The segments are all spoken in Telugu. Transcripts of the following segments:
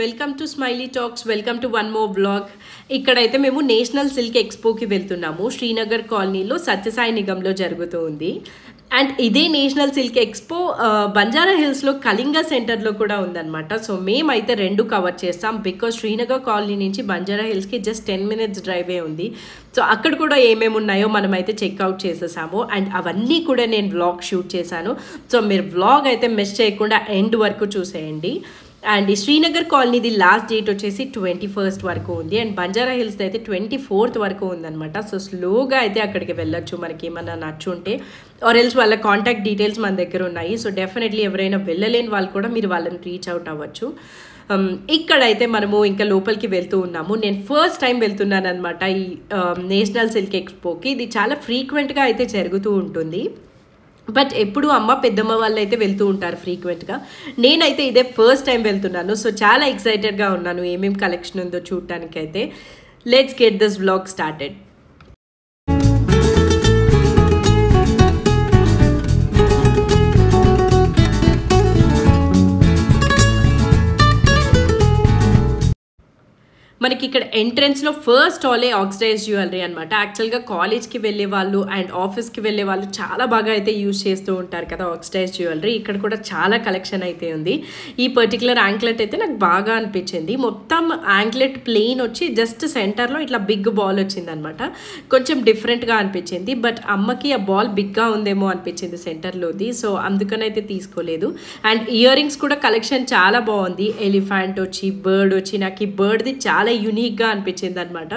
Welcome to smiley talks. Welcome to one more blog. ఇక్కడైతే మేము నేషనల్ సిల్క్ ఎక్స్పోకి వెళ్తున్నాము. శ్రీనగర్ కాలనీలో సత్యసాయి నిగంలో జరుగుతూ ఉంది. అండ్ ఇదే నేషనల్ సిల్క్ ఎక్స్పో బంజారా హిల్స్లో కళింగ సెంటర్లో కూడా ఉందన్నమాట. సో మేమైతే రెండు కవర్ చేస్తాం బికాజ్ శ్రీనగర్ కాలనీ నుంచి బంజారా హిల్స్కి జస్ట్ 10 minutes డ్రైవే ఉంది. సో అక్కడ కూడా ఏమేమి ఉన్నాయో మనమైతే చెక్అవుట్ చేసేసాము. అండ్ అవన్నీ కూడా నేను వ్లాగ్ షూట్ చేశాను. సో మీరు వ్లాగ్ అయితే మిస్ చేయకుండా ఎండ్ వరకు చూసేయండి. అండ్ ఈ శ్రీనగర్ కాలనీది లాస్ట్ డేట్ వచ్చేసి 21st వరకు ఉంది. అండ్ బంజారా హిల్స్ అయితే 24th వరకు ఉందన్నమాట. సో స్లోగా అయితే అక్కడికి వెళ్ళొచ్చు మనకి ఏమన్నా నచ్చుంటే, ఆర్ ఎల్స్ వాళ్ళ కాంటాక్ట్ డీటెయిల్స్ మన దగ్గర ఉన్నాయి. సో డెఫినెట్లీ ఎవరైనా వెళ్ళలేని వాళ్ళు కూడా మీరు వాళ్ళని రీచ్ అవుట్ అవ్వచ్చు. ఇక్కడైతే మనము ఇంకా లోపలికి వెళ్తూ ఉన్నాము. నేను ఫస్ట్ టైం వెళ్తున్నాను అనమాట ఈ నేషనల్ సిల్క్ ఎక్స్పోకి. ఇది చాలా ఫ్రీక్వెంట్గా అయితే జరుగుతూ ఉంటుంది. బట్ ఎప్పుడు అమ్మ పెద్దమ్మ వాళ్ళు అయితే వెళ్తూ ఉంటారు ఫ్రీక్వెంట్గా. నేనైతే ఇదే ఫస్ట్ టైం వెళ్తున్నాను. సో చాలా ఎక్సైటెడ్గా ఉన్నాను ఏమేమి కలెక్షన్ ఉందో చూడటానికి అయితే. Let's get this vlog started. మనకి ఇక్కడ ఎంట్రన్స్లో ఫస్ట్ స్టాలే ఆక్సిడైజ్ జ్యువెలరీ అనమాట. యాక్చువల్గా కాలేజ్కి వెళ్ళే వాళ్ళు అండ్ ఆఫీస్కి వెళ్ళే వాళ్ళు చాలా బాగా అయితే యూజ్ చేస్తూ ఉంటారు కదా ఆక్సిడైజ్ జ్యువెలరీ. ఇక్కడ కూడా చాలా కలెక్షన్ అయితే ఉంది. ఈ పర్టికులర్ యాంక్లెట్ అయితే నాకు బాగా అనిపించింది. మొత్తం యాంక్లెట్ ప్లెయిన్ వచ్చి జస్ట్ సెంటర్లో ఇట్లా బిగ్ బాల్ వచ్చిందనమాట. కొంచెం డిఫరెంట్గా అనిపించింది. బట్ అమ్మకి ఆ బాల్ బిగ్గా ఉందేమో అనిపించింది సెంటర్లోది. సో అందుకనైతే తీసుకోలేదు. అండ్ ఇయర్ రింగ్స్ కూడా కలెక్షన్ చాలా బాగుంది. ఎలిఫెంట్ వచ్చి బర్డ్ వచ్చి నాకు ఈ బర్డ్ది చాలా యూనిక్గా అనిపించింది అనమాట.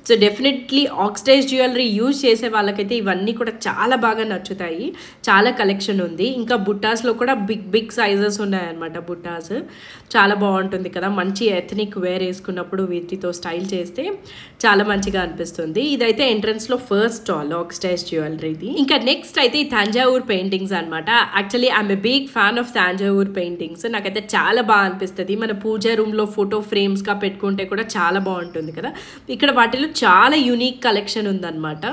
So definitely oxidise jewellery use చేసే వాళ్ళకైతే ఇవన్నీ కూడా చాలా బాగా నచ్చుతాయి. చాలా కలెక్షన్ ఉంది. ఇంకా బుట్టాస్లో కూడా బిగ్ సైజెస్ ఉన్నాయన్నమాట. బుట్టాస్ చాలా బాగుంటుంది కదా, మంచి ఎథనిక్ వేర్ వేసుకున్నప్పుడు వీటితో స్టైల్ చేస్తే చాలా మంచిగా అనిపిస్తుంది. ఇదైతే ఎంట్రన్స్లో ఫస్ట్ స్టాల్ ఆక్సిడైజ్ జ్యువెలరీది. ఇంకా నెక్స్ట్ అయితే ఈ తంజావూర్ పెయింటింగ్స్ అనమాట. Actually I'm a big fan of Thanjavur paintings. నాకైతే చాలా బాగా అనిపిస్తుంది. మన పూజా రూమ్లో ఫోటో ఫ్రేమ్స్గా పెట్టుకుంటే కూడా చాలా బాగుంటుంది కదా. ఇక్కడ వాటిలో చాలా యూనిక్ కలెక్షన్ ఉందన్నమాట.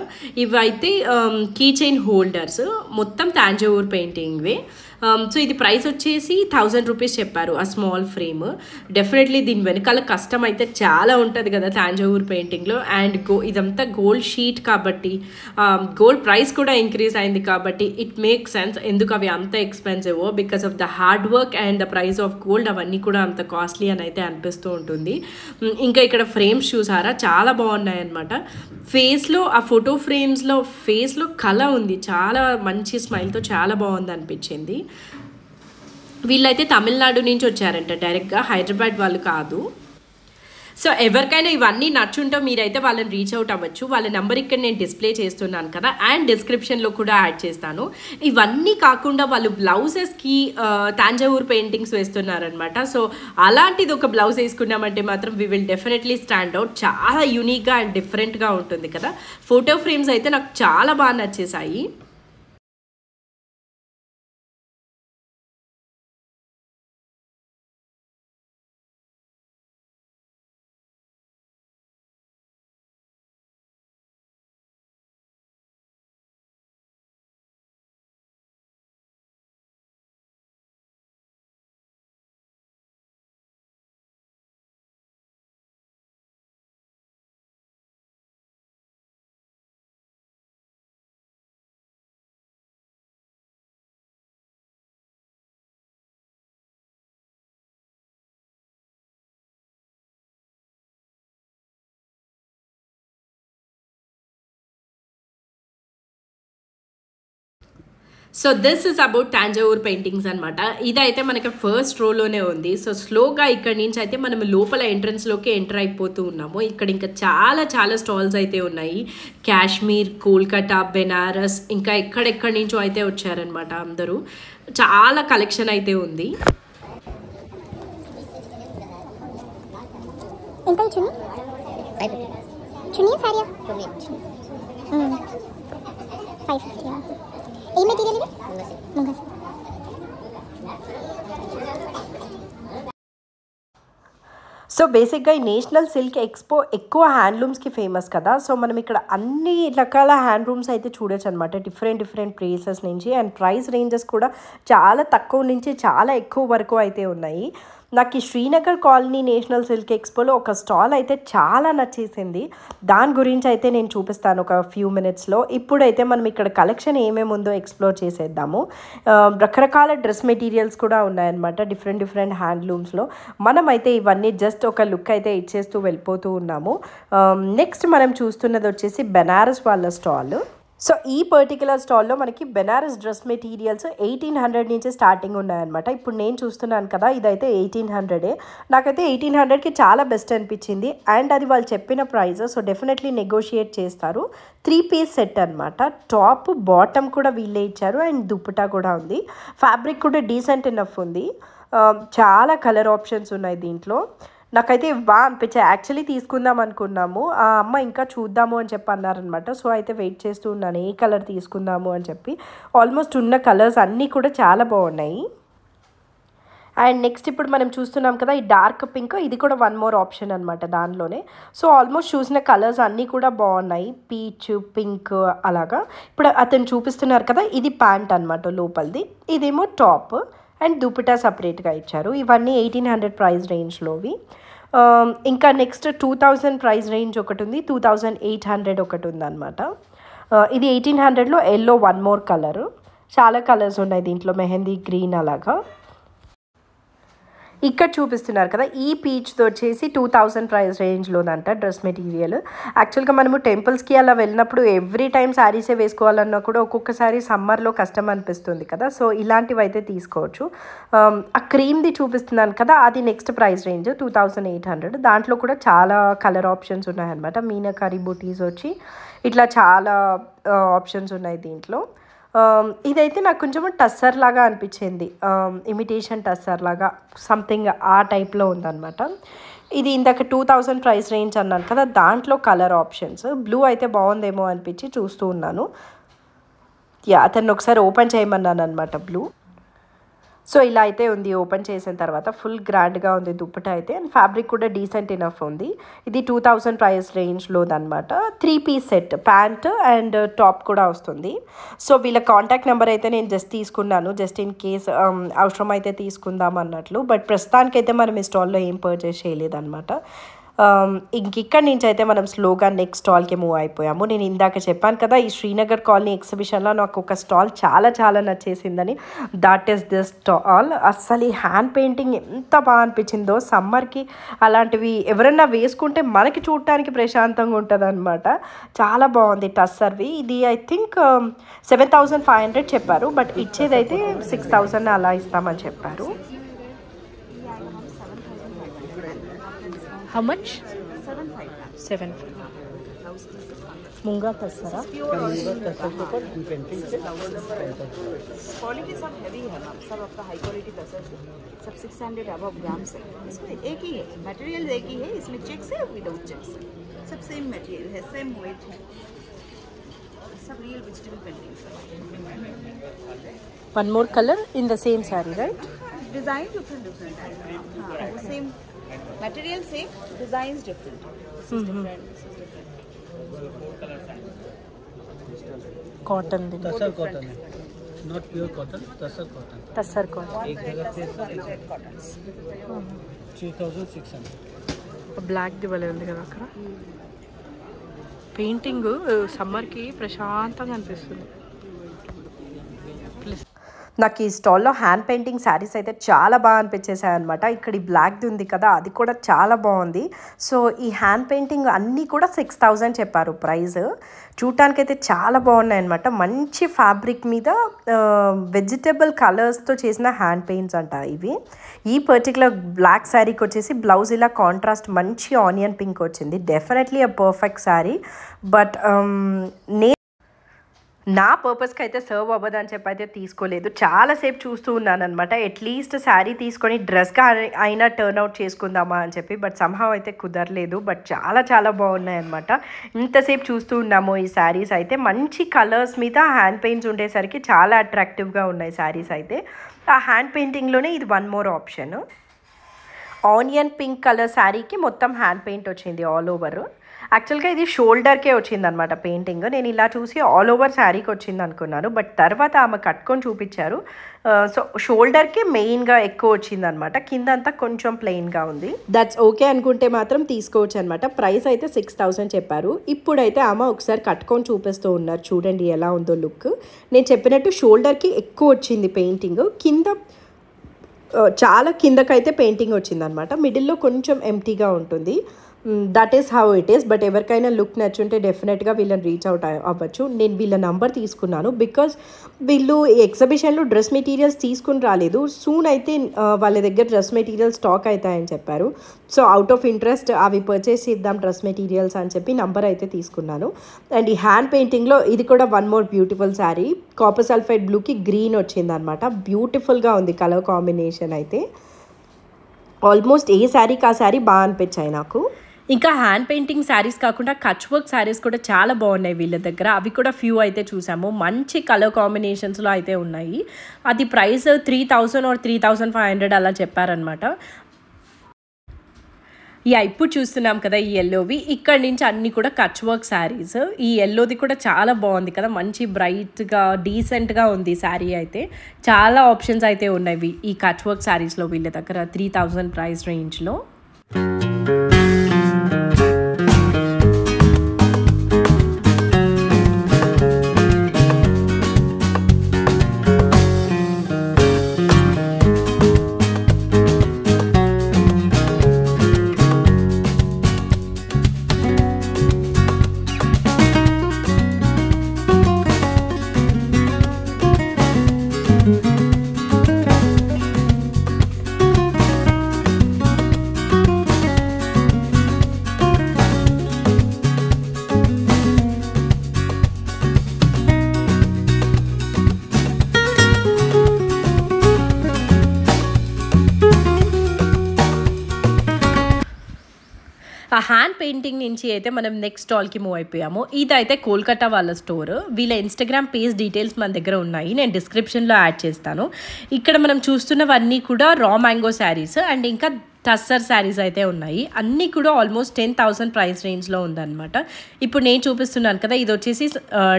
ఇవైతే కీ చైన్ హోల్డర్స్ మొత్తం తంజావూర్ పెయింటింగ్వే. సో ఇది ప్రైస్ వచ్చేసి 1000 రూపీస్ చెప్పారు ఆ స్మాల్ ఫ్రేమ్. డెఫినెట్లీ దీని వెనకాల కష్టం అయితే చాలా ఉంటుంది కదా తంజావూర్ పెయింటింగ్లో. అండ్ ఇదంతా గోల్డ్ షీట్ కాబట్టి గోల్డ్ ప్రైస్ కూడా ఇంక్రీజ్ అయింది కాబట్టి ఇట్ మేక్ సెన్స్ ఎందుకు అవి అంత expensive. Because of the hard work and the price of gold అవన్నీ కూడా అంత కాస్ట్లీ అని అయితే అనిపిస్తూ ఉంటుంది. ఇంకా ఇక్కడ ఫ్రేమ్స్ చూసారా చాలా బాగున్నాయన్నమాట. ఫేస్లో ఆ ఫోటో ఫ్రేమ్స్లో ఫేస్లో కళ ఉంది. చాలా మంచి స్మైల్తో చాలా బాగుంది అనిపించింది. వీళ్ళైతే తమిళనాడు నుంచి వచ్చారంట డైరెక్ట్గా, హైదరాబాద్ వాళ్ళు కాదు. సో ఎవరికైనా ఇవన్నీ నచ్చుంటో మీరైతే వాళ్ళని రీచ్ అవుట్ అవ్వచ్చు. వాళ్ళ నెంబర్ ఇక్కడ నేను డిస్ప్లే చేస్తున్నాను కదా, అండ్ డిస్క్రిప్షన్లో కూడా యాడ్ చేస్తాను. ఇవన్నీ కాకుండా వాళ్ళు బ్లౌజెస్కి తంజావూర్ పెయింటింగ్స్ వేస్తున్నారనమాట. సో అలాంటిది ఒక బ్లౌజ్ వేసుకున్నామంటే మాత్రం we will definitely stand out. చాలా యూనిక్గా అండ్ డిఫరెంట్గా ఉంటుంది కదా. ఫోటో ఫ్రేమ్స్ అయితే నాకు చాలా బాగా నచ్చేసాయి. So this is about Thanjavur paintings అనమాట. ఇదైతే మనకి ఫస్ట్ రోలోనే ఉంది. సో స్లోగా ఇక్కడి నుంచి అయితే మనం లోపల ఎంట్రన్స్లోకి ఎంటర్ అయిపోతూ ఉన్నాము. ఇక్కడ ఇంకా చాలా స్టాల్స్ అయితే ఉన్నాయి. కాశ్మీర్, కోల్కతా, బెనారస్, ఇంకా ఎక్కడెక్కడి నుంచో అయితే వచ్చారనమాట అందరూ. చాలా కలెక్షన్ అయితే ఉంది. ఏ మెటీరియల్ ఇది? ముంగస్. సో బేసిక్గా ఈ నేషనల్ సిల్క్ ఎక్స్పో ఎక్కువ హ్యాండ్లూమ్స్కి ఫేమస్ కదా. సో మనం ఇక్కడ అన్ని రకాల హ్యాండ్లూమ్స్ అయితే చూడొచ్చు అనమాట, డిఫరెంట్ ప్లేసెస్ నుంచి. అండ్ ప్రైస్ రేంజెస్ కూడా చాలా తక్కువ నుంచి చాలా ఎక్కువ వరకు అయితే ఉన్నాయి. నాకు ఈ శ్రీనగర్ కాలనీ నేషనల్ సిల్క్ ఎక్స్పోలో ఒక స్టాల్ అయితే చాలా నచ్చేసింది. దాని గురించి అయితే నేను చూపిస్తాను ఒక ఫ్యూ మినిట్స్లో. ఇప్పుడైతే మనం ఇక్కడ కలెక్షన్ ఏమేమి ఉందో ఎక్స్ప్లోర్ చేసేద్దాము. రకరకాల డ్రెస్ మెటీరియల్స్ కూడా ఉన్నాయన్నమాట, డిఫరెంట్ హ్యాండ్లూమ్స్లో. మనమైతే ఇవన్నీ జస్ట్ ఒక లుక్ అయితే ఇచ్చేస్తూ వెళ్ళిపోతూ ఉన్నాము. నెక్స్ట్ మనం చూస్తున్నది వచ్చేసి బెనారస్ వాళ్ళ స్టాల్. సో ఈ పర్టికులర్ స్టాల్లో మనకి బెనారస్ డ్రెస్ మెటీరియల్స్ 1800 నుంచి స్టార్టింగ్ ఉన్నాయన్నమాట. ఇప్పుడు నేను చూస్తున్నాను కదా, ఇదైతే 1800. నాకైతే 1800కి చాలా బెస్ట్ అనిపించింది. అండ్ అది వాళ్ళు చెప్పిన ప్రైస్, సో డెఫినెట్లీ నెగోషియేట్ చేస్తారు. 3 పీస్ సెట్ అనమాట. టాప్ బాటమ్ కూడా వీళ్ళే ఇచ్చారు అండ్ దుప్పటా కూడా ఉంది. ఫ్యాబ్రిక్ కూడా డీసెంట్ ఎనఫ్ ఉంది. చాలా కలర్ ఆప్షన్స్ ఉన్నాయి దీంట్లో. నాకైతే బాగా అనిపించాయి. యాక్చువల్లీ తీసుకుందాం అనుకున్నాము, ఆ అమ్మ ఇంకా చూద్దాము అని చెప్పి అన్నారనమాట. సో అయితే వెయిట్ చేస్తూ ఉన్నాను ఏ కలర్ తీసుకుందాము అని చెప్పి. ఆల్మోస్ట్ ఉన్న కలర్స్ అన్నీ కూడా చాలా బాగున్నాయి. అండ్ నెక్స్ట్ ఇప్పుడు మనం చూస్తున్నాం కదా ఈ డార్క్ పింక్, ఇది కూడా వన్ మోర్ ఆప్షన్ అనమాట దానిలోనే. సో ఆల్మోస్ట్ చూసిన కలర్స్ అన్నీ కూడా బాగున్నాయి, పీచ్, పింక్ అలాగా. ఇప్పుడు అతను చూపిస్తున్నారు కదా, ఇది ప్యాంట్ అనమాట లోపలిది, ఇదేమో టాప్ అండ్ దుపట్టా సపరేట్గా ఇచ్చారు. ఇవన్నీ 1800 ప్రైస్ రేంజ్లోవి. ఇంకా నెక్స్ట్ 2000 ప్రైస్ రేంజ్ ఒకటి ఉంది, 2800 ఒకటి ఉందన్నమాట. ఇది 1800లో ఎల్లో వన్ మోర్ కలర్. చాలా కలర్స్ ఉన్నాయి దీంట్లో, మెహందీ గ్రీన్ అలాగా. ఇక్కడ చూపిస్తున్నారు కదా ఈ పీచ్తో వచ్చేసి 2000 ప్రైస్ రేంజ్లోదంట డ్రెస్ మెటీరియల్. యాక్చువల్గా మనము టెంపుల్స్కి అలా వెళ్ళినప్పుడు ఎవ్రీ టైం శారీసే వేసుకోవాలన్నా కూడా ఒక్కొక్కసారి సమ్మర్లో కష్టం అనిపిస్తుంది కదా, సో ఇలాంటివి అయితే తీసుకోవచ్చు. ఆ క్రీమ్ది చూపిస్తున్నాను కదా, అది నెక్స్ట్ ప్రైస్ రేంజ్ 2800. దాంట్లో కూడా చాలా కలర్ ఆప్షన్స్ ఉన్నాయన్నమాట. మీనాకారి బూటీస్ వచ్చి ఇట్లా చాలా ఆప్షన్స్ ఉన్నాయి దీంట్లో. ఇదైతే నాకు కొంచెం టస్సర్ లాగా అనిపించింది, ఇమిటేషన్ టస్సర్ లాగా సంథింగ్ ఆ టైప్లో ఉందన్నమాట. ఇది ఇందాక 2000 ప్రైస్ రేంజ్ అన్నాను కదా, దాంట్లో కలర్ ఆప్షన్స్ బ్లూ అయితే బాగుందేమో అనిపించి చూస్తూ ఉన్నాను. అతన్ని ఒకసారి ఓపెన్ చేయమన్నాను అనమాట బ్లూ. సో ఇలా అయితే ఉంది. ఓపెన్ చేసిన తర్వాత ఫుల్ గ్రాండ్గా ఉంది దుప్పటా అయితే. అండ్ ఫ్యాబ్రిక్ కూడా డీసెంట్ ఇనఫ్ ఉంది. ఇది 2000 ప్రైస్ రేంజ్లోదనమాట. 3 piece set, pant and top కూడా వస్తుంది. సో వీళ్ళ కాంటాక్ట్ నెంబర్ అయితే నేను జస్ట్ తీసుకున్నాను, జస్ట్ ఇన్ కేస్ అవసరం అయితే తీసుకుందాం అన్నట్లు. బట్ ప్రస్తుతానికైతే మనం ఈ స్టాల్లో ఏం పర్చేస్ చేయలేదన్నమాట. ఇంకిక్కడి నుంచి అయితే మనం స్లోగా నెక్స్ట్ స్టాల్కి మూవ్ అయిపోయాము. నేను ఇందాక చెప్పాను కదా ఈ శ్రీనగర్ కాలనీ ఎగ్జిబిషన్లో నాకు ఒక స్టాల్ చాలా నచ్చేసిందని. That is this stall. అస్సలు ఈ హ్యాండ్ పెయింటింగ్ ఎంత బాగా అనిపించిందో. సమ్మర్కి అలాంటివి ఎవరన్నా వేసుకుంటే మనకి చూడటానికి ప్రశాంతంగా ఉంటుంది అనమాట. చాలా బాగుంది టస్సర్వి. ఇది ఐ థింక్ 7500 చెప్పారు, బట్ ఇచ్చేదైతే 6000 అలా ఇస్తామని చెప్పారు. How much? 7,500. Munga tasara. Quality सब हैवी है मैम, सब आपका हाई क्वालिटी तसर से सब 600 अबव ग्राम्स है. इसमें एक ही है मटेरियल, एक ही है. इसमें चेक्स है विदाउट चेक्स, सब सेम मटेरियल है, सेम वेट है, सब रियल वेजिटेबल पेंटिंग्स है. One more color in the same saree, right? Design different है. हाँ, वो same material same, designs different. Cotton din. Tussar cotton है, not pure cotton, tussar cotton. Tassar cotton. एक जगह पे 3600. బ్లాక్ ది భలే ఉంది కదా అక్కడ. పెయింటింగ్ సమ్మర్కి ప్రశాంతంగా అనిపిస్తుంది. నాకు ఈ స్టాల్లో హ్యాండ్ పెయింటింగ్ శారీస్ అయితే చాలా బాగా అనిపించేసాయి అనమాట. ఇక్కడ ఈ బ్లాక్ది ఉంది కదా, అది కూడా చాలా బాగుంది. సో ఈ హ్యాండ్ పెయింటింగ్ అన్నీ కూడా 6000 చెప్పారు ప్రైస్. చూడటానికైతే చాలా బాగున్నాయి అనమాట. మంచి ఫ్యాబ్రిక్ మీద వెజిటబుల్ కలర్స్తో చేసిన హ్యాండ్ పెయింట్స్ అంట ఇవి. ఈ పర్టికులర్ బ్లాక్ శారీకి వచ్చేసి బ్లౌజ్ ఇలా కాంట్రాస్ట్ మంచి ఆనియన్ పింక్ వచ్చింది. Definitely a perfect sari. But నా పర్పస్కి అయితే సర్వ్ అవ్వదు అని చెప్పి అయితే తీసుకోలేదు. చాలాసేపు చూస్తూ ఉన్నాను అనమాట, అట్లీస్ట్ శారీ తీసుకొని డ్రెస్గా అయినా టర్న్ అవుట్ చేసుకుందామా అని చెప్పి. బట్ సంహవ్ అయితే కుదరలేదు. బట్ చాలా బాగున్నాయి అనమాట. ఇంతసేపు చూస్తూ ఉన్నాము ఈ శారీస్ అయితే. మంచి కలర్స్ మీద హ్యాండ్ పెయింట్స్ ఉండేసరికి చాలా అట్రాక్టివ్గా ఉన్నాయి శారీస్ అయితే. ఆ హ్యాండ్ పెయింటింగ్లోనే ఇది one more option. Onion pink colour శారీకి మొత్తం హ్యాండ్ పెయింట్ వచ్చింది ఆల్ ఓవర్. యాక్చువల్గా ఇది షోల్డర్కే వచ్చిందనమాట పెయింటింగ్. నేను ఇలా చూసి ఆల్ ఓవర్ శారీకి వచ్చింది అనుకున్నాను, బట్ తర్వాత ఆమె కట్టుకొని చూపించారు. సో షోల్డర్కి మెయిన్గా ఎక్కువ వచ్చిందనమాట, కింద అంతా కొంచెం ప్లెయిన్గా ఉంది. దట్స్ ఓకే అనుకుంటే మాత్రం తీసుకోవచ్చు అనమాట. ప్రైస్ అయితే 6000 చెప్పారు. ఇప్పుడైతే ఆమె ఒకసారి కట్టుకొని చూపిస్తూ ఉన్నారు, చూడండి ఎలా ఉందో లుక్. నేను చెప్పినట్టు షోల్డర్కి ఎక్కువ వచ్చింది పెయింటింగ్, కింద చాలా కిందకైతే పెయింటింగ్ వచ్చిందనమాట. మిడిల్లో కొంచెం ఎంటీగా ఉంటుంది. That is how it is. But ఎవరికైనా లుక్ నచ్చుంటే డెఫినెట్గా వీళ్ళని రీచ్ అవుట్ అవ్వచ్చు. నేను వీళ్ళ నంబర్ తీసుకున్నాను బికాజ్ వీళ్ళు ఎగ్జిబిషన్లో డ్రెస్ మెటీరియల్స్ తీసుకుని రాలేదు. సూన్ అయితే వాళ్ళ దగ్గర డ్రెస్ మెటీరియల్స్ స్టాక్ అవుతాయని చెప్పారు. సో అవుట్ ఆఫ్ ఇంట్రెస్ట్ అవి పర్చేస్ చేద్దాం డ్రెస్ మెటీరియల్స్ అని చెప్పి నంబర్ అయితే తీసుకున్నాను. అండ్ ఈ హ్యాండ్ పెయింటింగ్లో ఇది కూడా one more beautiful sari, copper sulphide బ్లూకి గ్రీన్ వచ్చిందనమాట. బ్యూటిఫుల్గా ఉంది కలర్ కాంబినేషన్ అయితే. ఆల్మోస్ట్ ఏ శారీకి ఆ శారీ బాగా అనిపించాయి నాకు. ఇంకా హ్యాండ్ పెయింటింగ్ శారీస్ కాకుండా కచ్ వర్క్ శారీస్ కూడా చాలా బాగున్నాయి వీళ్ళ దగ్గర. అవి కూడా ఫ్యూ అయితే చూసాము, మంచి కలర్ కాంబినేషన్స్లో అయితే ఉన్నాయి. అది ప్రైస్ 3000 or 3500 అలా చెప్పారనమాట. ఇప్పుడు చూస్తున్నాం కదా ఈ ఎల్లోవి, ఇక్కడ నుంచి అన్నీ కూడా కచ్ వర్క్ శారీస్. ఈ ఎల్లోది కూడా చాలా బాగుంది కదా, మంచి బ్రైట్గా డీసెంట్గా ఉంది శారీ అయితే. చాలా ఆప్షన్స్ అయితే ఉన్నాయి ఈ కచ్ వర్క్ శారీస్లో వీళ్ళ దగ్గర 3000 ప్రైస్ రేంజ్లో. ఆ హ్యాండ్ పెయింటింగ్ నుంచి అయితే మనం నెక్స్ట్ స్టాల్కి మూవ్ అయిపోయాము. ఇదైతే కోల్కతా వాళ్ళ స్టోర్. వీళ్ళ ఇన్స్టాగ్రామ్ పేజ్ డీటెయిల్స్ మన దగ్గర ఉన్నాయి, నేను డిస్క్రిప్షన్లో యాడ్ చేస్తాను. ఇక్కడ మనం చూస్తున్నవన్నీ కూడా రా మ్యాంగో శారీస్ అండ్ ఇంకా టస్సర్ శారీస్ అయితే ఉన్నాయి. అన్నీ కూడా ఆల్మోస్ట్ 10,000 ప్రైస్ రేంజ్లో ఉందన్నమాట. ఇప్పుడు నేను చూపిస్తున్నాను కదా, ఇది వచ్చేసి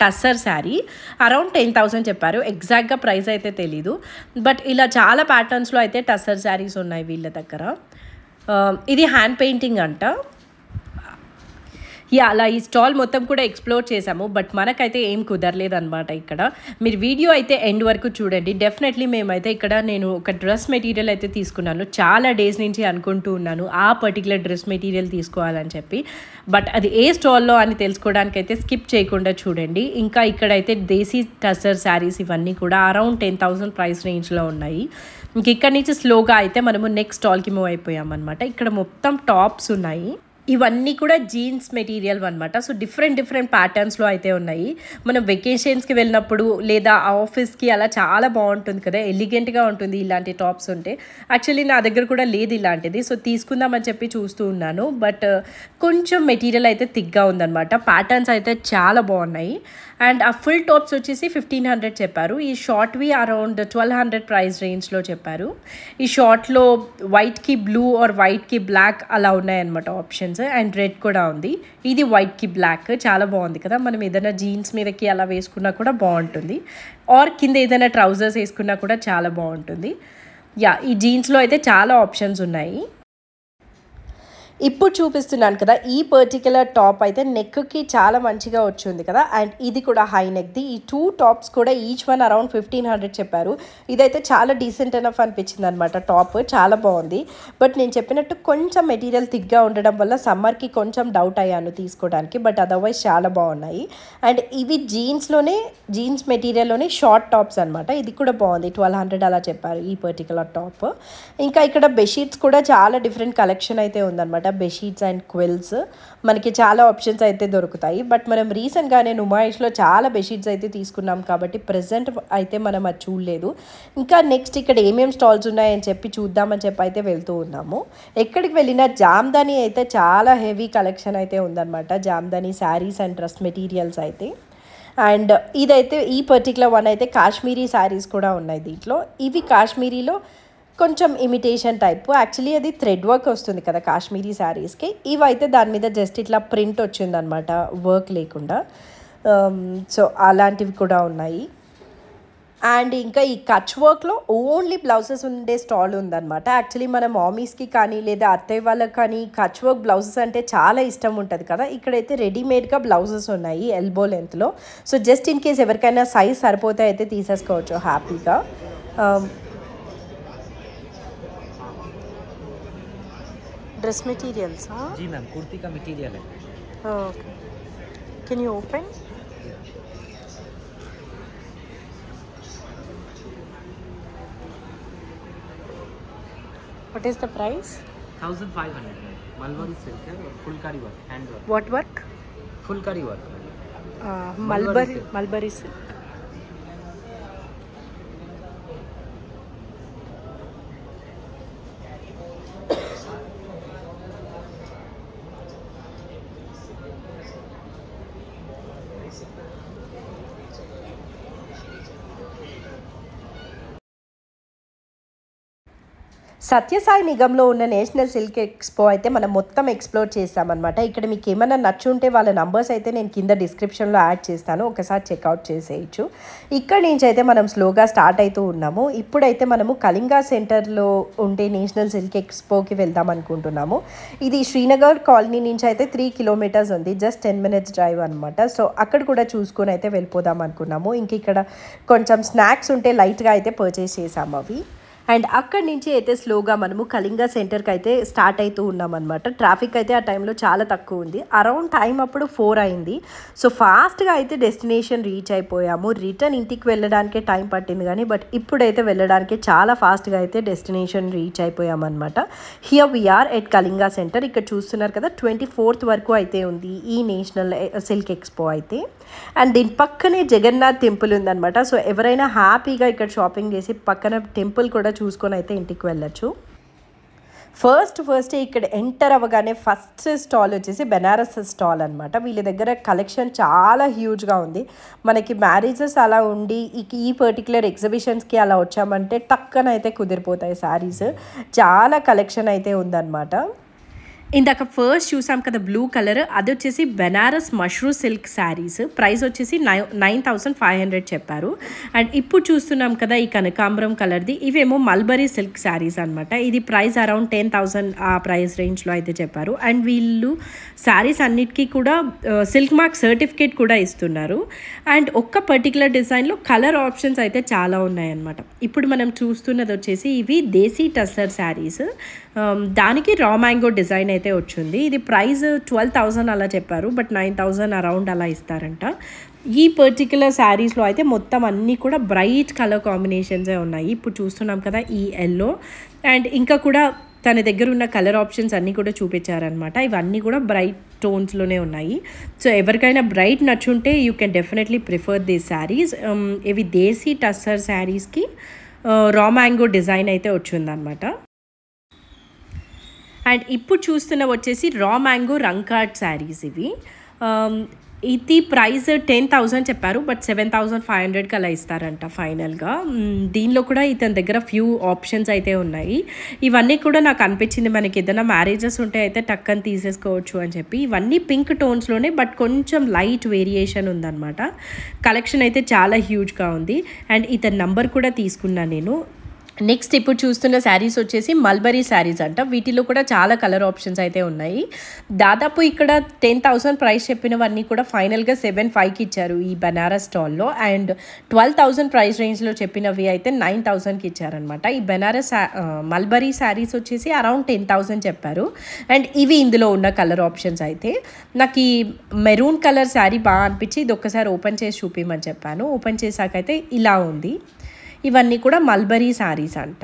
టస్సర్ శారీ, అరౌండ్ 10,000 చెప్పారు. ఎగ్జాక్ట్గా ప్రైస్ అయితే తెలీదు, బట్ ఇలా చాలా ప్యాటర్న్స్లో అయితే టస్సర్ శారీస్ ఉన్నాయి వీళ్ళ దగ్గర. ఇది హ్యాండ్ పెయింటింగ్ అంట. అలా ఈ స్టాల్ మొత్తం కూడా ఎక్స్ప్లోర్ చేసాము, బట్ మనకైతే ఏం కుదరలేదు అనమాట. ఇక్కడ మీరు వీడియో అయితే ఎండ్ వరకు చూడండి. డెఫినెట్లీ మేమైతే ఇక్కడ నేను ఒక డ్రెస్ మెటీరియల్ అయితే తీసుకున్నాను. చాలా డేస్ నుంచి అనుకుంటూ ఉన్నాను ఆ పర్టికులర్ డ్రెస్ మెటీరియల్ తీసుకోవాలని చెప్పి, బట్ అది ఏ స్టాల్లో అని తెలుసుకోవడానికి అయితే స్కిప్ చేయకుండా చూడండి. ఇంకా ఇక్కడైతే దేశీ టస్సర్ శారీస్ ఇవన్నీ కూడా అరౌండ్ 10,000 ప్రైస్ రేంజ్లో ఉన్నాయి. ఇంక ఇక్కడి నుంచి స్లోగా అయితే మనము నెక్స్ట్ స్టాల్కి మూవ్ అయిపోయామన్నమాట. ఇక్కడ మొత్తం టాప్స్ ఉన్నాయి. ఇవన్నీ కూడా జీన్స్ మెటీరియల్ అనమాట. సో డిఫరెంట్ ప్యాటర్న్స్లో అయితే ఉన్నాయి. మనం వెకేషన్స్కి వెళ్ళినప్పుడు లేదా ఆఫీస్కి అలా చాలా బాగుంటుంది కదా, ఎలిగెంట్గా ఉంటుంది ఇలాంటి టాప్స్ ఉంటే. యాక్చువల్లీ నా దగ్గర కూడా లేదు ఇలాంటిది, సో తీసుకుందామని చెప్పి చూస్తూ ఉన్నాను, బట్ కొంచెం మెటీరియల్ అయితే థిక్గా ఉందన్నమాట. ప్యాటర్న్స్ అయితే చాలా బాగున్నాయి. అండ్ ఆ ఫుల్ టాప్స్ వచ్చేసి 1500 చెప్పారు. ఈ షార్ట్వి అరౌండ్ 1200 ప్రైస్ రేంజ్లో చెప్పారు. ఈ షార్ట్లో వైట్కి బ్లూ ఆర్ వైట్కి బ్లాక్ అలా ఉన్నాయన్నమాట ఆప్షన్స్. అండ్ రెడ్ కూడా ఉంది. ఇది వైట్కి బ్లాక్ చాలా బాగుంది కదా, మనం ఏదైనా జీన్స్ మీదకి అలా వేసుకున్నా కూడా బాగుంటుంది, ఆర్ కింద ఏదైనా ట్రౌజర్స్ వేసుకున్నా కూడా చాలా బాగుంటుంది. ఈ జీన్స్లో అయితే చాలా ఆప్షన్స్ ఉన్నాయి. ఇప్పుడు చూపిస్తున్నాను కదా, ఈ పర్టికులర్ టాప్ అయితే నెక్కి చాలా మంచిగా వచ్చింది కదా, అండ్ ఇది కూడా హై నెక్ది. ఈ 2 టాప్స్ కూడా ఈచ్ వన్ అరౌండ్ 1500 చెప్పారు. ఇదైతే చాలా డీసెంట్ ఎనఫ్ అనిపించింది అనమాట. టాప్ చాలా బాగుంది, బట్ నేను చెప్పినట్టు కొంచెం మెటీరియల్ థిక్గా ఉండడం వల్ల సమ్మర్కి కొంచెం డౌట్ అయ్యాను తీసుకోవడానికి, బట్ అదర్వైజ్ చాలా బాగున్నాయి. అండ్ ఇవి జీన్స్ మెటీరియల్లోనే షార్ట్ టాప్స్ అనమాట. ఇది కూడా బాగుంది, 1200 అలా చెప్పారు ఈ పర్టికులర్ టాప్. ఇంకా ఇక్కడ బెడ్షీట్స్ కూడా చాలా డిఫరెంట్ కలెక్షన్ అయితే ఉందన్నమాట. బెడ్షీట్స్ అండ్ క్విల్స్ మనకి చాలా ఆప్షన్స్ అయితే దొరుకుతాయి, బట్ మనం రీసెంట్గానే నుమాయిష్లో చాలా బెడ్షీట్స్ అయితే తీసుకున్నాం కాబట్టి ప్రెజెంట్ అయితే మనం అది చూడలేదు. ఇంకా నెక్స్ట్ ఇక్కడ ఏమేమి స్టాల్స్ ఉన్నాయని చెప్పి చూద్దామని చెప్పి అయితే వెళ్తూ ఉన్నాము. ఎక్కడికి వెళ్ళినా జామ్దాని అయితే చాలా హెవీ కలెక్షన్ అయితే ఉందన్నమాట. Jamdani saris and dress materials అయితే. అండ్ ఇదైతే ఈ పర్టికులర్ వన్ అయితే కాశ్మీరీ శారీస్ కూడా ఉన్నాయి దీంట్లో. ఇవి కాశ్మీరీలో కొంచెం ఇమిటేషన్ టైప్. యాక్చువల్లీ అది థ్రెడ్ వర్క్ వస్తుంది కదా కాశ్మీరీ శారీస్కి. ఇవైతే దాని మీద జస్ట్ ఇట్లా ప్రింట్ వచ్చిందనమాట, వర్క్ లేకుండా. సో అలాంటివి కూడా ఉన్నాయి. అండ్ ఇంకా ఈ కచ్ వర్క్లో ఓన్లీ బ్లౌజెస్ ఉండే స్టాల్ ఉందన్నమాట. యాక్చువల్లీ మన మామీస్కి కానీ లేదా అత్తయ్య వాళ్ళకి కానీ కచ్ వర్క్ బ్లౌజెస్ అంటే చాలా ఇష్టం ఉంటుంది కదా. ఇక్కడైతే రెడీమేడ్గా బ్లౌజెస్ ఉన్నాయి ఎల్బో లెంత్లో. సో జస్ట్ ఇన్ కేస్ ఎవరికైనా సైజ్ సరిపోతే అయితే తీసేసుకోవచ్చు హ్యాపీగా. Dress materials? हाँ जी मैम, कुर्ती का मटेरियल है. Okay, can you open? What is the price? 1500 ma'am. Mulberry silk है और phulkari work, hand work. What work? Phulkari work. Mulberry silk. Satyasai నిగంలో ఉన్న నేషనల్ సిల్క్ ఎక్స్పో అయితే మనం మొత్తం ఎక్స్ప్లోర్ చేస్తామన్నమాట. ఇక్కడ మీకు ఏమైనా నచ్చుంటే వాళ్ళ నంబర్స్ అయితే నేను కింద డిస్క్రిప్షన్లో యాడ్ చేస్తాను, ఒకసారి చెక్అవుట్ చేసేయచ్చు. ఇక్కడ నుంచి అయితే మనం స్లోగా స్టార్ట్ అవుతూ ఉన్నాము. ఇప్పుడైతే మనము కళింగా సెంటర్లో ఉండే నేషనల్ సిల్క్ ఎక్స్పోకి వెళ్దాం అనుకుంటున్నాము. ఇది శ్రీనగర్ కాలనీ నుంచి అయితే 3 కిలోమీటర్స్ ఉంది, జస్ట్ 10 minutes డ్రైవ్ అనమాట. సో అక్కడ కూడా చూసుకొని అయితే వెళ్ళిపోదాం అనుకున్నాము. ఇంక ఇక్కడ కొంచెం స్నాక్స్ ఉంటే లైట్గా అయితే పర్చేస్ చేసాము అవి. అండ్ అక్కడి నుంచి అయితే స్లోగా మనము కళింగా సెంటర్కి అయితే స్టార్ట్ అవుతూ ఉన్నామన్నమాట. ట్రాఫిక్ అయితే ఆ టైంలో చాలా తక్కువ ఉంది. అరౌండ్ టైం అప్పుడు 4 అయింది. సో ఫాస్ట్గా అయితే డెస్టినేషన్ రీచ్ అయిపోయాము. రిటర్న్ ఇంటికి వెళ్ళడానికే టైం పట్టింది కానీ బట్ ఇప్పుడైతే వెళ్ళడానికి చాలా ఫాస్ట్గా అయితే డెస్టినేషన్ రీచ్ అయిపోయామన్నమాట. Here we are at Kalinga centre. ఇక్కడ చూస్తున్నారు కదా 24th వరకు అయితే ఉంది ఈ నేషనల్ సిల్క్ ఎక్స్పో అయితే. అండ్ దీని పక్కనే జగన్నాథ్ టెంపుల్ ఉందన్నమాట. సో ఎవరైనా హ్యాపీగా ఇక్కడ షాపింగ్ చేసి పక్కన టెంపుల్ కూడా చూసుకొని అయితే ఇంటికి వెళ్ళచ్చు. ఫస్ట్ ఇక్కడ ఎంటర్ అవ్వగానే ఫస్ట్ స్టాల్ వచ్చేసి బెనారస్ స్టాల్ అనమాట. వీళ్ళ దగ్గర కలెక్షన్ చాలా హ్యూజ్గా ఉంది. మనకి మ్యారేజెస్ అలా ఉండి ఈ పర్టికులర్ ఎగ్జిబిషన్స్కి అలా వచ్చామంటే టక్కన అయితే కుదిరిపోతాయి శారీస్. చాలా కలెక్షన్ అయితే ఉందన్నమాట. ఇందాక ఫస్ట్ చూసాం కదా బ్లూ కలర్, అది వచ్చేసి Banaras mushroom silk saris. Price వచ్చేసి 9500 చెప్పారు. అండ్ ఇప్పుడు చూస్తున్నాం కదా ఈ కనకాంబరం కలర్ది, ఇవేమో మల్బరీ సిల్క్ శారీస్ అనమాట. ఇది ప్రైస్ అరౌండ్ 10,000 ఆ ప్రైస్ రేంజ్లో అయితే చెప్పారు. అండ్ వీళ్ళు శారీస్ అన్నిటికీ కూడా సిల్క్ మార్క్ సర్టిఫికేట్ కూడా ఇస్తున్నారు. అండ్ ఒక్క పర్టికులర్ డిజైన్లో కలర్ ఆప్షన్స్ అయితే చాలా ఉన్నాయన్నమాట. ఇప్పుడు మనం చూస్తున్నది వచ్చేసి ఇవి దేశీ టస్సర్ శారీస్. దానికి రా మ్యాంగో డిజైన్ అయితే వచ్చింది. ఇది ప్రైస్ 12,000 అలా చెప్పారు, బట్ 9,000 అరౌండ్ అలా ఇస్తారంట. ఈ పర్టికులర్ శారీస్లో అయితే మొత్తం అన్నీ కూడా బ్రైట్ కలర్ కాంబినేషన్సే ఉన్నాయి. ఇప్పుడు చూస్తున్నాం కదా ఈ ఎల్లో. అండ్ ఇంకా కూడా తన దగ్గర ఉన్న కలర్ ఆప్షన్స్ అన్నీ కూడా చూపించారనమాట. ఇవన్నీ కూడా బ్రైట్ టోన్స్లోనే ఉన్నాయి. సో ఎవరికైనా బ్రైట్ నచ్చుంటే you can definitely prefer these saris. ఇవి దేశీ టస్సర్ శారీస్కి రా మ్యాంగో డిజైన్ అయితే వచ్చిందనమాట. అండ్ ఇప్పుడు చూస్తున్న వచ్చేసి రా మ్యాంగో రంకాట్ శారీస్ ఇవి. ఇది ప్రైస్ 10,000 చెప్పారు, బట్ 7,500కి అలా ఇస్తారంట ఫైనల్గా. దీనిలో కూడా ఇతని దగ్గర ఫ్యూ ఆప్షన్స్ అయితే ఉన్నాయి. ఇవన్నీ కూడా నాకు అనిపించింది మనకి ఏదైనా మ్యారేజెస్ ఉంటే అయితే టక్కని తీసేసుకోవచ్చు అని చెప్పి. ఇవన్నీ పింక్ టోన్స్లోనే బట్ కొంచెం లైట్ వేరియేషన్ ఉందన్నమాట. కలెక్షన్ అయితే చాలా హ్యూజ్గా ఉంది. అండ్ ఇతని నంబర్ కూడా తీసుకున్నాను నేను. నెక్స్ట్ ఇప్పుడు చూస్తున్న శారీస్ వచ్చేసి మల్బరీ శారీస్ అంట. వీటిలో కూడా చాలా కలర్ ఆప్షన్స్ అయితే ఉన్నాయి. దాదాపు ఇక్కడ 10,000 ప్రైస్ చెప్పినవన్నీ కూడా ఫైనల్గా 7,500కి ఇచ్చారు ఈ బనారస్ స్టాల్లో. అండ్ 12,000 ప్రైస్ రేంజ్లో చెప్పినవి అయితే 9,000కి ఇచ్చారనమాట. ఈ బనారస్ మల్బరీ శారీస్ వచ్చేసి అరౌండ్ 10,000 చెప్పారు. అండ్ ఇవి ఇందులో ఉన్న కలర్ ఆప్షన్స్ అయితే. నాకు ఈ మెరూన్ కలర్ శారీ బాగా అనిపించి ఇది ఒక్కసారి ఓపెన్ చేసి చూపించమని చెప్పాను. ఓపెన్ చేశాకైతే ఇలా ఉంది. ఇవన్నీ కూడా మల్బరీ శారీస్ అంట.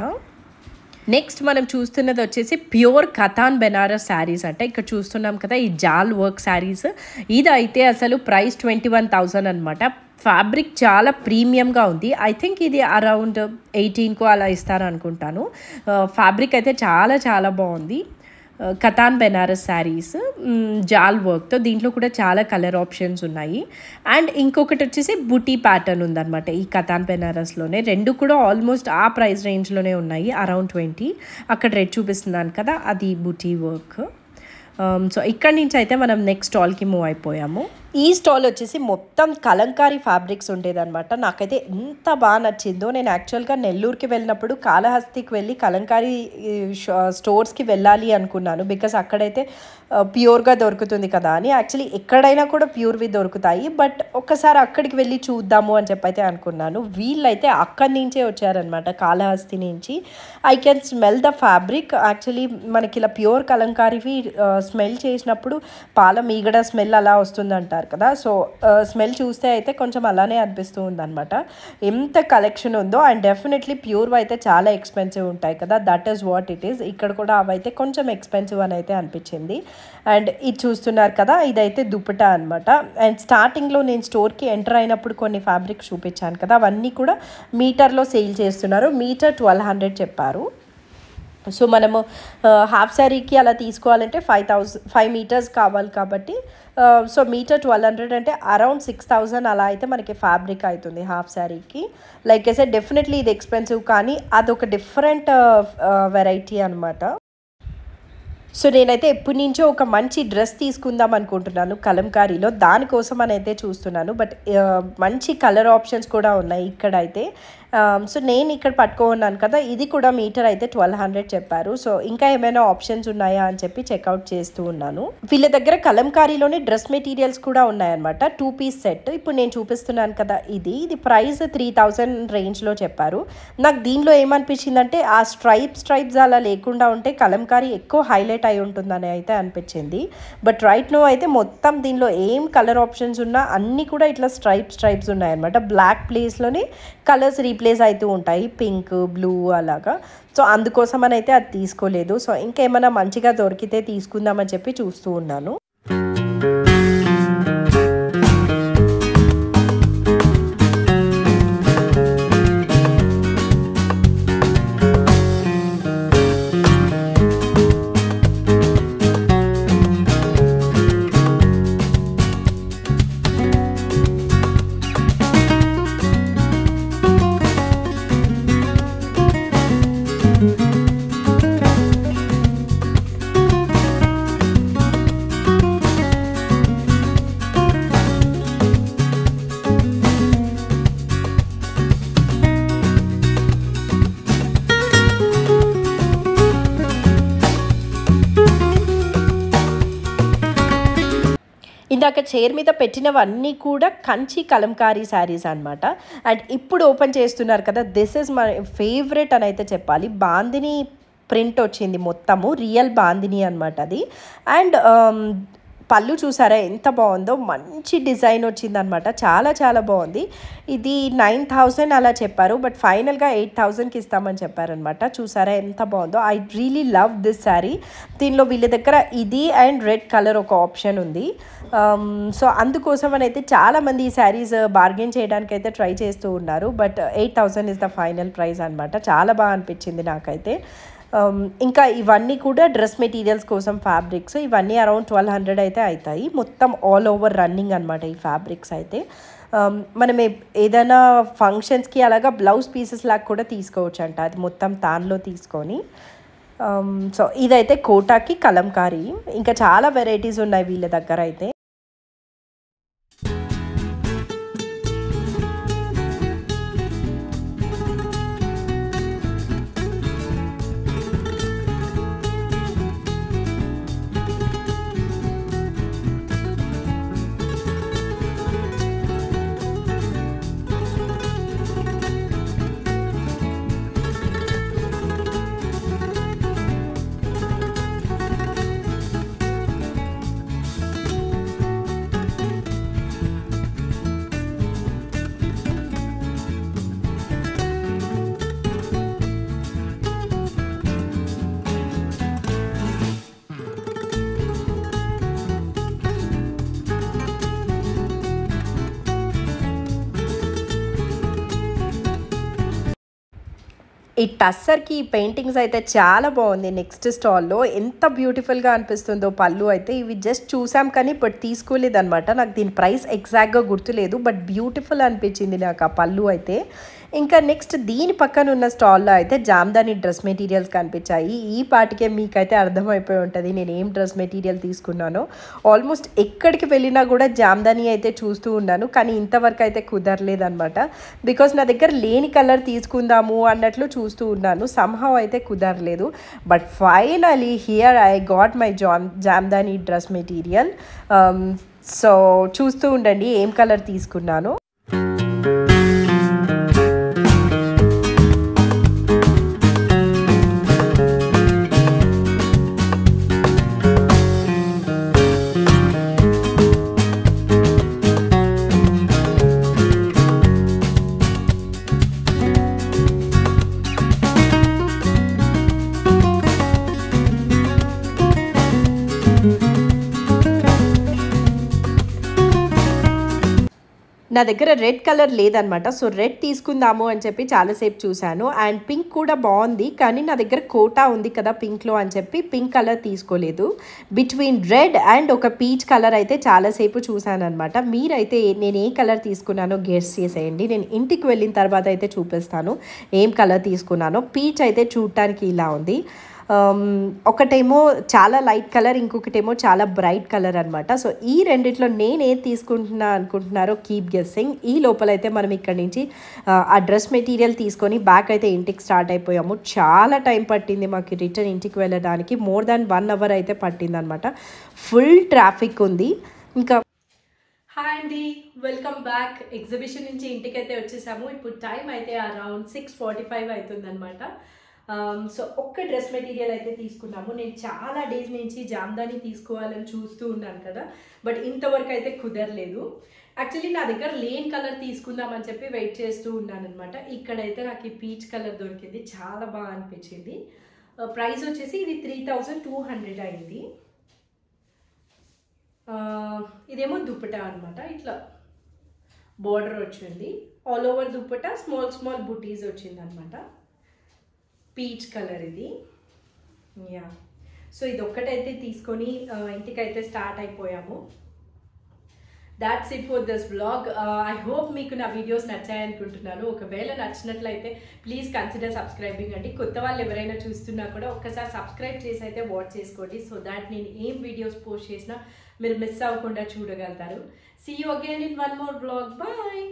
నెక్స్ట్ మనం చూస్తున్నది వచ్చేసి ప్యూర్ కథాన్ బెనారస్ శారీస్ అంట. ఇక్కడ చూస్తున్నాం కదా ఈ జాల్ వర్క్ శారీస్. ఇది అయితే అసలు ప్రైస్ 21,000 అనమాట. ఫ్యాబ్రిక్ చాలా ప్రీమియంగా ఉంది. ఐ థింక్ ఇది అరౌండ్ 18కు అలా ఇస్తారనుకుంటాను. ఫ్యాబ్రిక్ అయితే చాలా చాలా బాగుంది. కతాన్ బెనారస్ శారీస్ జాల్ వర్క్తో. దీంట్లో కూడా చాలా కలర్ ఆప్షన్స్ ఉన్నాయి. అండ్ ఇంకొకటి వచ్చేసి బుటీ ప్యాటర్న్ ఉందన్నమాట ఈ కతాన్ బెనారస్లోనే. రెండు కూడా ఆల్మోస్ట్ ఆ ప్రైస్ రేంజ్లోనే ఉన్నాయి, అరౌండ్ 20. అక్కడ రెడ్ చూపిస్తున్నాను కదా, అది బుటీ వర్క్. సో ఇక్కడి నుంచి అయితే మనం నెక్స్ట్ స్టాల్కి మూవ్ అయిపోయాము. ఈ స్టాల్ వచ్చేసి మొత్తం కలంకారీ ఫ్యాబ్రిక్స్ ఉండేదన్నమాట. నాకైతే ఎంత బాగా నచ్చిందో. నేను యాక్చువల్గా నెల్లూరుకి వెళ్ళినప్పుడు కాళహస్తికి వెళ్ళి కలంకారీ స్టోర్స్కి వెళ్ళాలి అనుకున్నాను, బికాస్ అక్కడైతే ప్యూర్గా దొరుకుతుంది కదా అని. యాక్చువల్లీ ఎక్కడైనా కూడా ప్యూర్వి దొరుకుతాయి, బట్ ఒక్కసారి అక్కడికి వెళ్ళి చూద్దాము అని చెప్పైతే అనుకున్నాను. వీళ్ళైతే అక్కడి నుంచే వచ్చారనమాట, కాళహస్తి నుంచి. I can smell the fabric. Actually మనకి ఇలా ప్యూర్ కలంకారీవి స్మెల్ చేసినప్పుడు పాల మీగడ స్మెల్ అలా వస్తుందంటారు కదా. సో స్మెల్ చూస్తే అయితే కొంచెం అలానే అనిపిస్తూ ఉందన్నమాట. ఎంత కలెక్షన్ ఉందో. అండ్ డెఫినెట్లీ ప్యూర్ అయితే చాలా ఎక్స్పెన్సివ్ ఉంటాయి కదా, that is what it is. ఇక్కడ కూడా అవైతే కొంచెం ఎక్స్పెన్సివ్ అని అయితే అనిపించింది. అండ్ ఇది చూస్తున్నారు కదా, ఇదైతే దుపట్టా అనమాట. అండ్ స్టార్టింగ్లో నేను స్టోర్కి ఎంటర్ అయినప్పుడు కొన్ని ఫ్యాబ్రిక్ చూపించాను కదా, అవన్నీ కూడా మీటర్లో సేల్ చేస్తున్నారు. మీటర్ 1200 చెప్పారు. సో మనము హాఫ్ శారీకి అలా తీసుకోవాలంటే 5 మీటర్స్ కావాలి కాబట్టి, సో మీటర్ 1200 అంటే అరౌండ్ 6000 అలా అయితే మనకి ఫ్యాబ్రిక్ అవుతుంది హాఫ్ శారీకి. లైక్ ఐ సెడ్ డెఫినెట్లీ ఇది ఎక్స్పెన్సివ్, కానీ అదొక డిఫరెంట్ వెరైటీ అనమాట. సో నేనైతే ఎప్పటి నుంచో ఒక మంచి డ్రెస్ తీసుకుందాం అనుకుంటున్నాను కలంకారీలో, దానికోసం అని అయితే చూస్తున్నాను. బట్ మంచి కలర్ ఆప్షన్స్ కూడా ఉన్నాయి ఇక్కడైతే. సో నేను ఇక్కడ పట్టుకున్నాను కదా, ఇది కూడా మీటర్ అయితే 1200 చెప్పారు. సో ఇంకా ఏమైనా ఆప్షన్స్ ఉన్నాయా అని చెప్పి చెక్అవుట్ చేస్తూ ఉన్నాను. వీళ్ళ దగ్గర కలంకారీలోనే డ్రెస్ మెటీరియల్స్ కూడా ఉన్నాయన్నమాట, 2 పీస్ సెట్. ఇప్పుడు నేను చూపిస్తున్నాను కదా, ఇది ప్రైస్ 3000 రేంజ్లో చెప్పారు. నాకు దీనిలో ఏమనిపించిందంటే ఆ స్ట్రైప్స్ అలా లేకుండా ఉంటే కలంకారీ ఎక్కువ హైలైట్ అయి ఉంటుందని అయితే అనిపించింది. బట్ రైట్ నో అయితే మొత్తం దీనిలో ఏం కలర్ ఆప్షన్స్ ఉన్నా అన్నీ కూడా ఇట్లా స్ట్రైప్స్ ఉన్నాయన్నమాట. బ్లాక్ ప్లేస్లోనే కలర్స్ రీప్లేస్ అవుతూ ఉంటాయి, పింక్, బ్లూ అలాగా. సో అందుకోసం అని అయితే అది తీసుకోలేదు. సో ఇంకేమైనా మంచిగా దొరికితే తీసుకుందామని చెప్పి చూస్తూ ఉన్నాను. ఇందాక చైర్ మీద పెట్టినవన్నీ కూడా కంచి కలంకారీ శారీస్ అనమాట. అండ్ ఇప్పుడు ఓపెన్ చేస్తున్నారు కదా, దిస్ ఇస్ మై ఫేవరెట్ అని అయితే చెప్పాలి. బాందిని ప్రింట్ వచ్చింది, మొత్తము రియల్ బాందిని అనమాట అది. అండ్ పళ్ళు చూసారా ఎంత బాగుందో, మంచి డిజైన్ వచ్చిందనమాట, చాలా చాలా బాగుంది. ఇది 9000 అలా చెప్పారు, బట్ ఫైనల్గా 8000కి ఇస్తామని చెప్పారనమాట. చూసారా ఎంత బాగుందో. I really love this sari. దీనిలో వీళ్ళ దగ్గర ఇది అండ్ రెడ్ కలర్ ఒక ఆప్షన్ ఉంది. సో అందుకోసం అని అయితే చాలామంది ఈ శారీస్ బార్గెన్ చేయడానికి అయితే ట్రై చేస్తూ ఉన్నారు. But 8000 is the final price అనమాట. చాలా బాగా అనిపించింది నాకైతే. ఇంకా ఇవన్నీ కూడా డ్రెస్ మెటీరియల్స్ కోసం ఫ్యాబ్రిక్స్, ఇవన్నీ అరౌండ్ 1200 అయితే అవుతాయి. మొత్తం ఆల్ ఓవర్ రన్నింగ్ అనమాట ఈ ఫ్యాబ్రిక్స్ అయితే. మనం ఏదైనా ఫంక్షన్స్కి అలాగా బ్లౌజ్ పీసెస్ లాగా కూడా తీసుకోవచ్చు అంట, అది మొత్తం తాన్లో తీసుకొని. సో ఇదైతే కోటాకి కలంకారీ. ఇంకా చాలా వెరైటీస్ ఉన్నాయి వీళ్ళ దగ్గర అయితే. ఈ టస్సర్కి ఈ పెయింటింగ్స్ అయితే చాలా బాగుంది. నెక్స్ట్ స్టాల్లో ఎంత బ్యూటిఫుల్గా అనిపిస్తుందో పళ్ళు అయితే. ఇవి జస్ట్ చూసాం కానీ బట్ తీసుకోలేదన్నమాట. నాకు దీని ప్రైస్ ఎగ్జాక్ట్గా గుర్తులేదు, బట్ బ్యూటిఫుల్ అనిపించింది నాకు ఆ పళ్ళు అయితే. ఇంకా నెక్స్ట్ దీని పక్కన ఉన్న స్టాల్లో అయితే జామ్దాని డ్రెస్ మెటీరియల్స్ కనిపించాయి. ఈ పాటికే మీకైతే అర్థమైపోయి ఉంటుంది నేను ఏం డ్రెస్ మెటీరియల్ తీసుకున్నానో. ఆల్మోస్ట్ ఎక్కడికి వెళ్ళినా కూడా జామ్దాని అయితే చూస్తూ ఉన్నాను, కానీ ఇంతవరకు అయితే కుదరలేదన్నమాట. బికాస్ నా దగ్గర లేని కలర్ తీసుకుందాము అన్నట్లు చూస్తూ ఉన్నాను, సంహౌ అయితే కుదరలేదు. But finally here I got my Jamdani dress material. So చూస్తూ ఉండండి ఏం కలర్ తీసుకున్నాను. నా దగ్గర రెడ్ కలర్ లేదనమాట. సో రెడ్ తీసుకుందాము అని చెప్పి చాలాసేపు చూశాను. అండ్ పింక్ కూడా బాగుంది, కానీ నా దగ్గర కోటా ఉంది కదా పింక్లో అని చెప్పి పింక్ కలర్ తీసుకోలేదు. బిట్వీన్ రెడ్ అండ్ ఒక పీచ్ కలర్ అయితే చాలాసేపు చూశాను అనమాట. మీరైతే నేను ఏ కలర్ తీసుకున్నానో గెస్ చేసేయండి. నేను ఇంటికి వెళ్ళిన తర్వాత అయితే చూపిస్తాను ఏం కలర్ తీసుకున్నానో. పీచ్ అయితే చూడటానికి ఇలా ఉంది. ఒకటేమో చాలా లైట్ కలర్, ఇంకొకటేమో చాలా బ్రైట్ కలర్ అనమాట. సో ఈ రెండిట్లో నేను ఏది తీసుకుంటున్నా అనుకుంటున్నారో కీప్ గెస్సింగ్. ఈ లోపలైతే మనం ఇక్కడ నుంచి ఆ డ్రెస్ మెటీరియల్ తీసుకొని బ్యాక్ అయితే ఇంటికి స్టార్ట్ అయిపోయాము. చాలా టైం పట్టింది మాకు రిటర్న్ ఇంటికి వెళ్ళడానికి. మోర్ దాన్ 1 hour అయితే పట్టిందనమాట. ఫుల్ ట్రాఫిక్ ఉంది. ఇంకా హాయ్ అండి, వెల్కమ్ బ్యాక్. ఎగ్జిబిషన్ నుంచి ఇంటికైతే వచ్చేసాము. ఇప్పుడు టైం అయితే అరౌండ్ 6:45 అవుతుందన్నమాట. సో ఒక్క డ్రెస్ మెటీరియల్ అయితే తీసుకున్నాము. నేను చాలా డేస్ నుంచి జామ్దాని తీసుకోవాలని చూస్తూ ఉన్నాను కదా, బట్ ఇంతవరకు అయితే కుదరలేదు. యాక్చువల్లీ నా దగ్గర లేన్ కలర్ తీసుకుందామని చెప్పి వెయిట్ చేస్తూ ఉన్నాను అనమాట. ఇక్కడైతే నాకు ఈ పీచ్ కలర్ దొరికింది, చాలా బాగా అనిపించింది. ప్రైస్ వచ్చేసి ఇది 3200 అయింది. ఇదేమో దుప్పటా అనమాట. ఇట్లా బోర్డర్ వచ్చింది, all over dupatta small small బుటీస్ వచ్చింది అనమాట. పీచ్ కలర్ ఇది. యా, సో ఇది ఒక్కటైతే తీసుకొని ఇంటికైతే స్టార్ట్ అయిపోయాము. That's it for this vlog. I hope మీకు నా వీడియోస్ నచ్చాయనుకుంటున్నాను. ఒకవేళ నచ్చినట్లయితే ప్లీజ్ కన్సిడర్ సబ్స్క్రైబింగ్ అండి. కొత్త వాళ్ళు ఎవరైనా చూస్తున్నా కూడా ఒక్కసారి సబ్స్క్రైబ్ చేసి అయితే వాచ్ చేసుకోండి, సో దాట్ నేను ఏం వీడియోస్ పోస్ట్ చేసినా మీరు మిస్ అవ్వకుండా చూడగలుగుతారు. See you again in one more vlog. Bye.